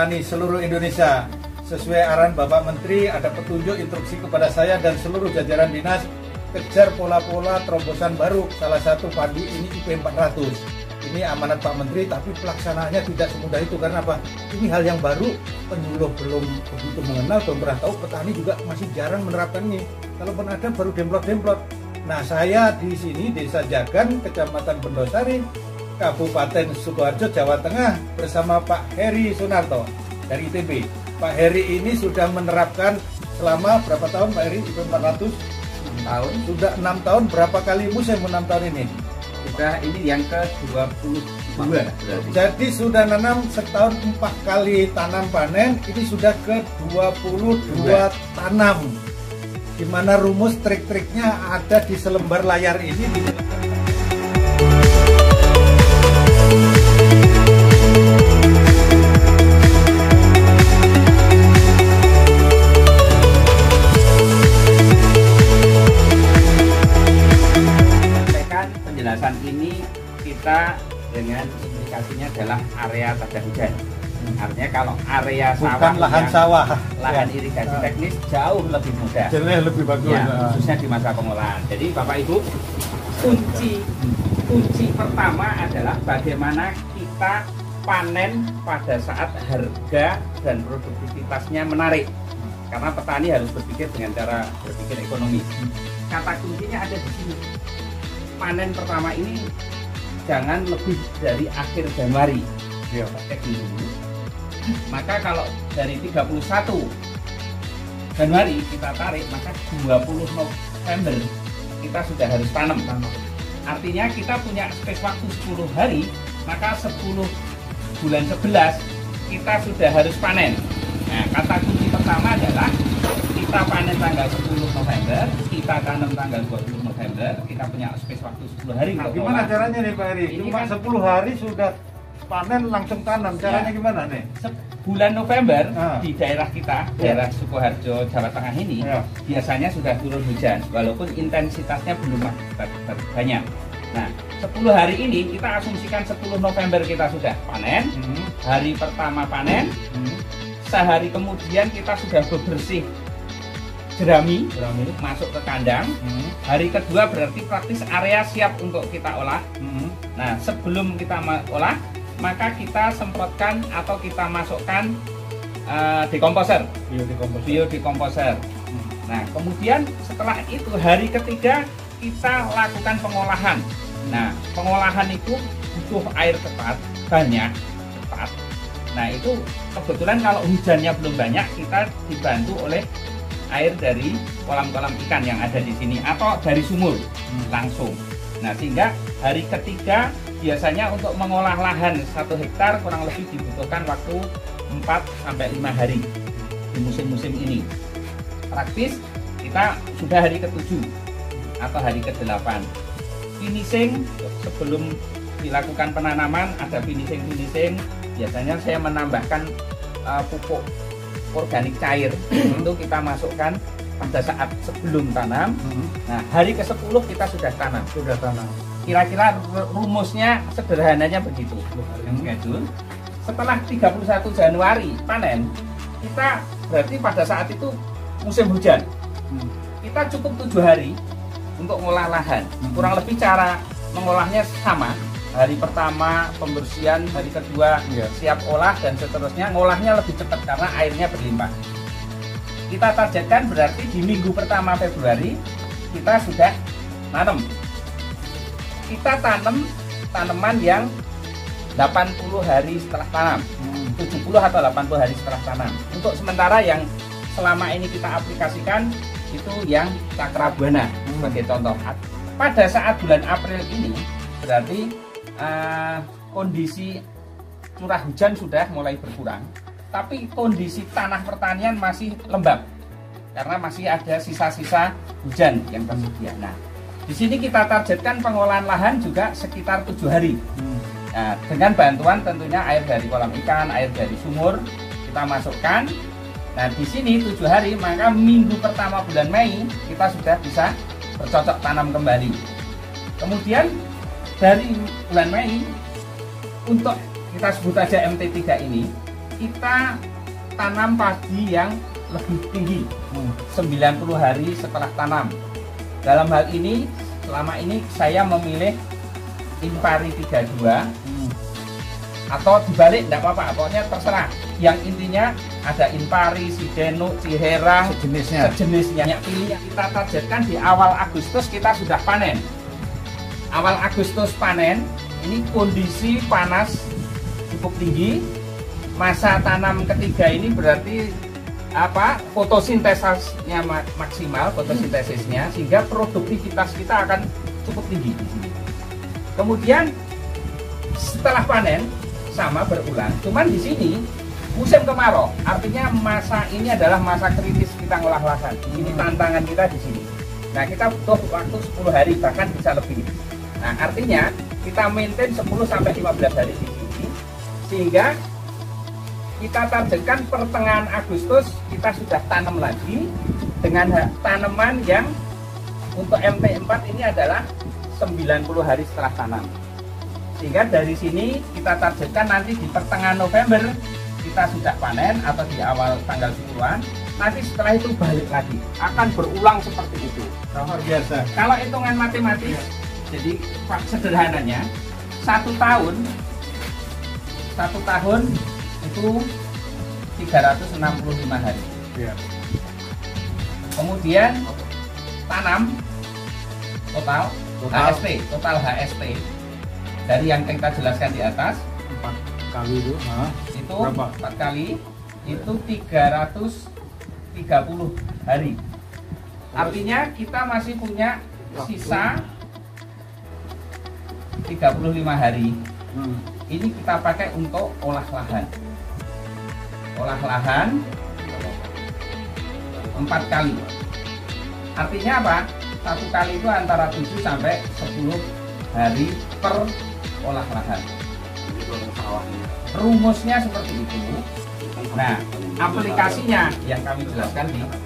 petani seluruh Indonesia. Sesuai arahan Bapak Menteri, ada petunjuk instruksi kepada saya dan seluruh jajaran dinas, kejar pola-pola terobosan baru. Salah satu padi ini IP 400. Ini amanat Pak Menteri, tapi pelaksanaannya tidak semudah itu. Karena apa? Ini hal yang baru, penyuluh belum begitu mengenal, belum pernah tahu, petani juga masih jarang menerapkan ini. Kalaupun ada baru demplot-demplot. Nah, saya di sini Desa Jagan, Kecamatan Bendosari, Kabupaten Sukoharjo, Jawa Tengah, bersama Pak Heri Sunarto dari ITB. Pak Heri ini sudah menerapkan selama berapa tahun Pak Heri? 400 tahun. Sudah 6 tahun. Berapa kali musim 6 tahun ini? Sudah ini yang ke-22 berarti. Jadi sudah nanam setahun 4 kali tanam panen. Ini sudah ke-22 tanam. Gimana rumus trik-triknya ada di selembar layar ini. Penjelasan ini kita dengan indikasinya adalah area tada hujan. Artinya kalau area sawah, bukan lahan sawah, lahan irigasi teknis jauh lebih mudah, jelek lebih bagus ya, khususnya di masa pengolahan. Jadi Bapak Ibu, kunci pertama adalah bagaimana kita panen pada saat harga dan produktivitasnya menarik. Karena petani harus berpikir dengan cara berpikir ekonomi. Kata kuncinya ada di sini. Panen pertama ini jangan lebih dari akhir Januari. Ya. Maka kalau dari 31 Januari kita tarik, maka 20 November kita sudah harus tanam. Artinya kita punya space waktu 10 hari, maka 10 bulan 11 kita sudah harus panen. Nah, kata kunci pertama adalah kita panen tanggal 10 November, kita tanam tanggal 20 November, kita punya space waktu 10 hari. Nah, gimana caranya nih Pak Heri? Cuma kan 10 hari sudah panen langsung tanam, caranya ya. Gimana nih? Bulan November di daerah kita, daerah Sukoharjo, Jawa Tengah ini, biasanya sudah turun hujan, walaupun intensitasnya belum banyak. Nah, 10 hari ini kita asumsikan 10 November kita sudah panen, hari pertama panen, sehari kemudian kita sudah bebersih jerami masuk ke kandang. Hari kedua berarti praktis area siap untuk kita olah. Nah, sebelum kita olah, maka kita semprotkan atau kita masukkan dekomposer, biodekomposer. Nah, kemudian setelah itu hari ketiga kita lakukan pengolahan. Nah, pengolahan itu butuh air banyak, cepat. Nah, itu kebetulan kalau hujannya belum banyak, kita dibantu oleh air dari kolam-kolam ikan yang ada di sini atau dari sumur langsung. Nah, sehingga hari ketiga biasanya untuk mengolah lahan 1 hektar kurang lebih dibutuhkan waktu 4-5 hari di musim-musim ini. Praktis kita sudah hari ke-7 atau hari ke-8. Finishing sebelum dilakukan penanaman ada finishing. Biasanya saya menambahkan pupuk organik cair itu kita masukkan pada saat sebelum tanam. Nah, hari ke-10 kita sudah tanam. Kira-kira rumusnya sederhananya begitu. Setelah 31 Januari panen, kita berarti pada saat itu musim hujan. Kita cukup 7 hari untuk mengolah lahan. Kurang lebih cara mengolahnya sama. Hari pertama pembersihan, hari kedua siap olah, dan seterusnya. Ngolahnya lebih cepat karena airnya berlimpah. Kita targetkan berarti di minggu pertama Februari kita sudah tanam. Kita tanam tanaman yang 80 hari setelah tanam, 70 atau 80 hari setelah tanam. Untuk sementara yang selama ini kita aplikasikan itu yang Cakrabuana sebagai contoh. Pada saat bulan April ini berarti kondisi curah hujan sudah mulai berkurang, tapi kondisi tanah pertanian masih lembab karena masih ada sisa-sisa hujan yang tersedia. Nah, di sini kita targetkan pengolahan lahan juga sekitar 7 hari. Nah, dengan bantuan tentunya air dari kolam ikan, air dari sumur kita masukkan. Nah, di sini 7 hari, maka minggu pertama bulan Mei kita sudah bisa bercocok tanam kembali. Kemudian dari bulan Mei untuk kita sebut aja MT3 ini kita tanam padi yang lebih tinggi, 90 hari setelah tanam. Dalam hal ini, selama ini saya memilih Impari 32 atau dibalik, tidak apa-apa, pokoknya terserah. Yang intinya ada Impari, Sideno, Ciherang, sejenisnya. Yang pilih yang kita targetkan di awal Agustus kita sudah panen. Awal Agustus panen, ini kondisi panas cukup tinggi. Masa tanam ketiga ini berarti apa? Fotosintesisnya maksimal, fotosintesisnya, sehingga produktivitas kita akan cukup tinggi di sini. Kemudian setelah panen sama berulang, cuman di sini musim kemarau, artinya masa ini adalah masa kritis kita ngolah lahan. Ini tantangan kita di sini. Nah, kita butuh waktu 10 hari bahkan bisa lebih. Nah, artinya kita maintain 10 sampai 15 hari di sini, sehingga kita targetkan pertengahan Agustus kita sudah tanam lagi dengan tanaman yang untuk MT4 ini adalah 90 hari setelah tanam. Sehingga dari sini kita targetkan nanti di pertengahan November kita sudah panen atau di awal tanggal 10-an. Nanti setelah itu balik lagi, akan berulang seperti itu. Luar biasa. Kalau hitungan matematis, jadi sederhananya satu tahun itu 365 hari. Ya. Kemudian tanam total HST dari yang kita jelaskan di atas 4 kali itu, itu berapa? 4 kali itu 330 hari. Artinya kita masih punya sisa 35 hari. Ini kita pakai untuk olah lahan. Olah lahan 4 kali. Artinya apa? Satu kali itu antara 7 sampai 10 hari per olah lahan. Rumusnya seperti itu. Nah, aplikasinya yang kami jelaskan di awal.